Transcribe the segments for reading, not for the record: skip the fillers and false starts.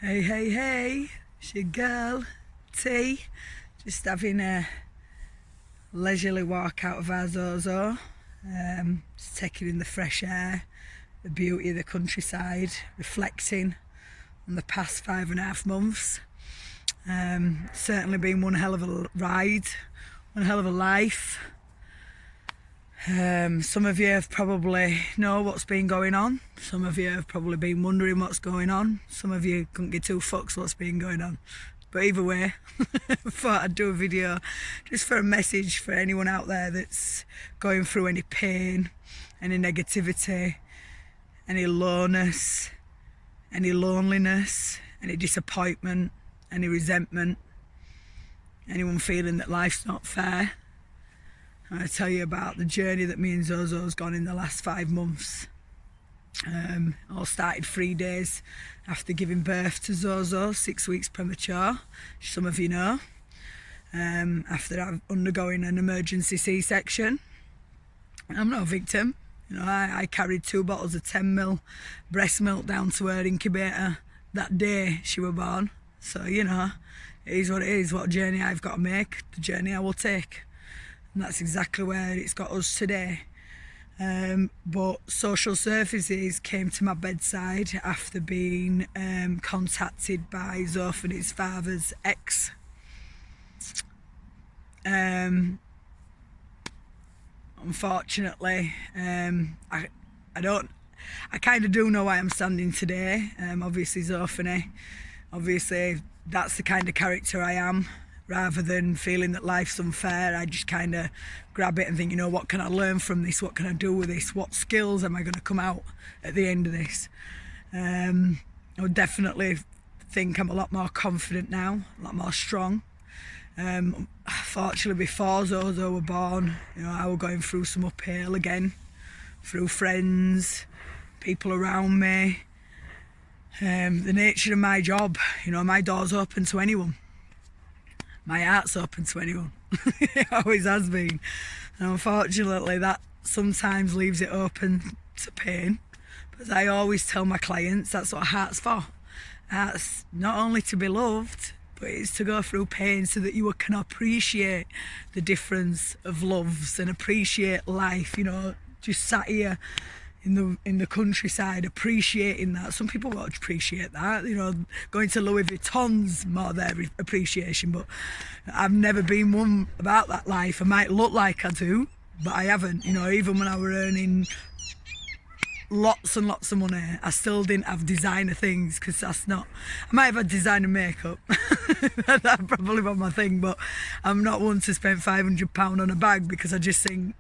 Hey, hey, hey, it's your girl, T. Just having a leisurely walk out of our Zozo. Just taking in the fresh air, the beauty of the countryside, reflecting on the past 5.5 months. Certainly been one hell of a ride, one hell of a life. Some of you have probably know what's been going on. Some of you have probably been wondering what's going on. Some of you couldn't give two fucks what's been going on. But either way, I thought I'd do a video just for a message for anyone out there that's going through any pain, any negativity, any lowness, any loneliness, any disappointment, any resentment, anyone feeling that life's not fair. I tell you about the journey that me and Zozo's gone in the last 5 months. All started 3 days after giving birth to Zozo, 6 weeks premature, some of you know. After undergoing an emergency C-section. I'm not a victim. You know, I carried 2 bottles of 10ml breast milk down to her incubator that day she was born. So, you know, it is what it is, what journey I've got to make, the journey I will take. And that's exactly where it's got us today. But social services came to my bedside after being contacted by Zof and his father's ex. Unfortunately, I kind of do know why I'm standing today. Obviously Zophany, obviously that's the kind of character I am. Rather than feeling that life's unfair, I just kind of grab it and think, you know, what can I learn from this? What can I do with this? What skills am I going to come out at the end of this? I would definitely think I'm a lot more confident now, a lot more strong. Fortunately, before Zozo were born, you know, I was going through some uphill again, through friends, people around me. The nature of my job, you know, my door's open to anyone. My heart's open to anyone. It always has been. And unfortunately that sometimes leaves it open to pain. But as I always tell my clients, that's what a heart's for. Heart's not only to be loved, but it's to go through pain so that you can appreciate the difference of loves and appreciate life, you know, just sat here in the countryside appreciating that. Some people won't appreciate that, you know, going to Louis Vuitton's more their appreciation, but I've never been one about that life. I might look like I do, but I haven't, you know. Even when I were earning lots and lots of money, I still didn't have designer things, because that's not, I might have had designer makeup. That probably was my thing, but I'm not one to spend £500 on a bag, because I just think,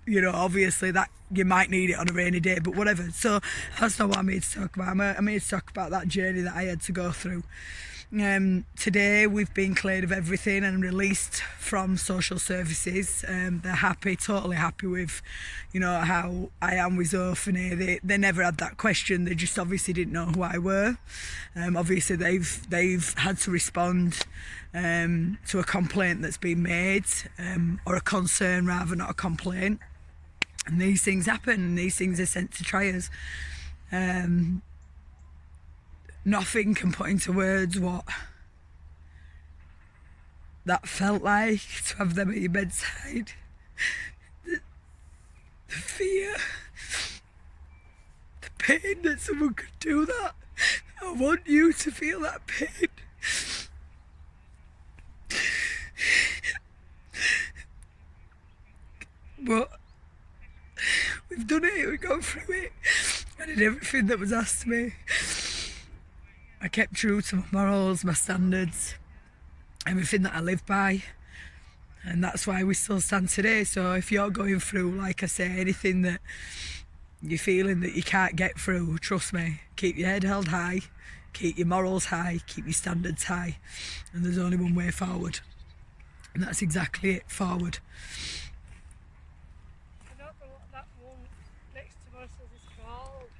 you know, obviously that you might need it on a rainy day, but whatever. So that's not what I'm here to talk about. I'm here to talk about that journey that I had to go through. Today we've been cleared of everything and released from social services. They're happy, totally happy with, you know, how I am with Zophany. They never had that question. They just obviously didn't know who I were. Obviously they've had to respond to a complaint that's been made, or a concern rather, not a complaint. And these things happen, and these things are sent to triers. Nothing can put into words what that felt like, to have them at your bedside. The fear, the pain that someone could do that. I want you to feel that pain. But we've done it, we've gone through it. I did everything that was asked of me. I kept true to my morals, my standards, everything that I live by. And that's why we still stand today. So if you're going through, like I say, anything that you're feeling that you can't get through, trust me, keep your head held high, keep your morals high, keep your standards high. And there's only one way forward. And that's exactly it, forward.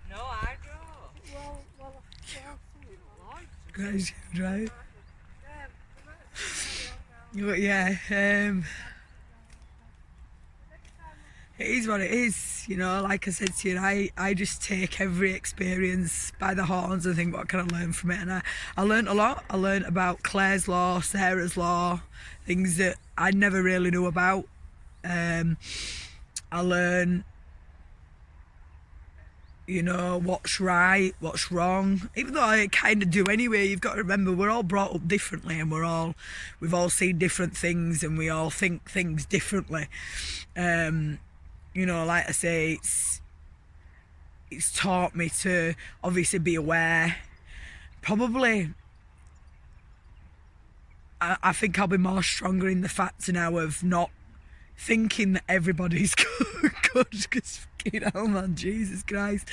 No, I don't. Guys, right? But yeah, it is what it is, you know. Like I said to you, I just take every experience by the horns and think, what can I learn from it? And I learned a lot. I learned about Claire's law, Sarah's law, things that I never really knew about. I learned, you know, what's right, what's wrong, even though I kind of do anyway. You've got to remember, we're all brought up differently, and we've all seen different things, and we all think things differently. You know, like I say, it's taught me to obviously be aware. Probably, I think I'll be more stronger in the fact now of not thinking that everybody's good, because fucking hell, man, Jesus Christ.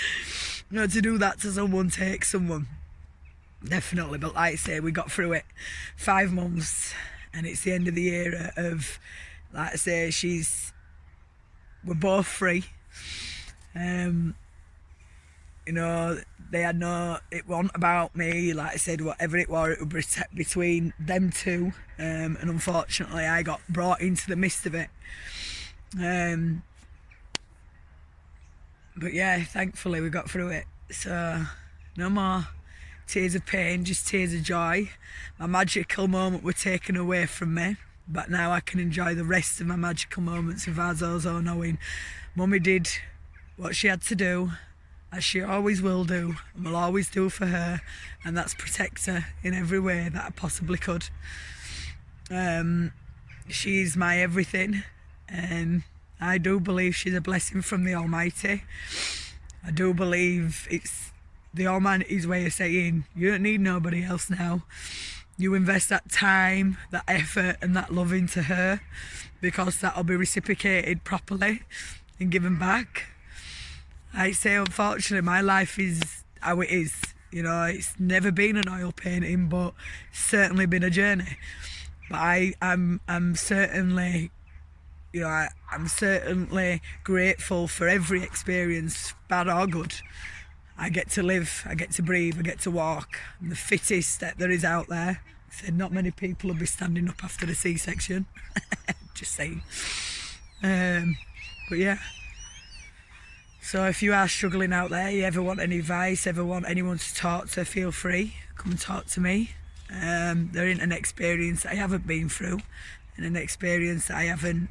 You know, to do that to someone takes someone. Definitely, but like I say, we got through it. 5 months, and it's the end of the year of, like I say, we're both free. You know, they had it wasn't about me. Like I said, whatever it was, it would be between them two. And unfortunately, I got brought into the midst of it. But yeah, thankfully we got through it. So no more tears of pain, just tears of joy. My magical moment were taken away from me, but now I can enjoy the rest of my magical moments with Azozo, knowing Mummy did what she had to do, as she always will do and will always do for her, and that's protect her in every way that I possibly could. She's my everything, and I do believe she's a blessing from the Almighty. I do believe it's the Almighty's way of saying, you don't need nobody else now. You invest that time, that effort and that love into her, because that'll be reciprocated properly and given back. I say, unfortunately, my life is how it is. You know, it's never been an oil painting, but certainly been a journey. But I'm certainly, you know, I'm certainly grateful for every experience, bad or good. I get to live, I get to breathe, I get to walk. I'm the fittest that there is out there. I said not many people will be standing up after the C-section. Just saying. But yeah. So if you are struggling out there, you ever want any advice, ever want anyone to talk to, feel free, come and talk to me. There ain't an experience that I haven't been through, and an experience that I haven't,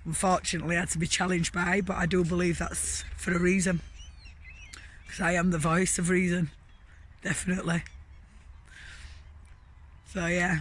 unfortunately, had to be challenged by, but I do believe that's for a reason. Because I am the voice of reason, definitely. So yeah,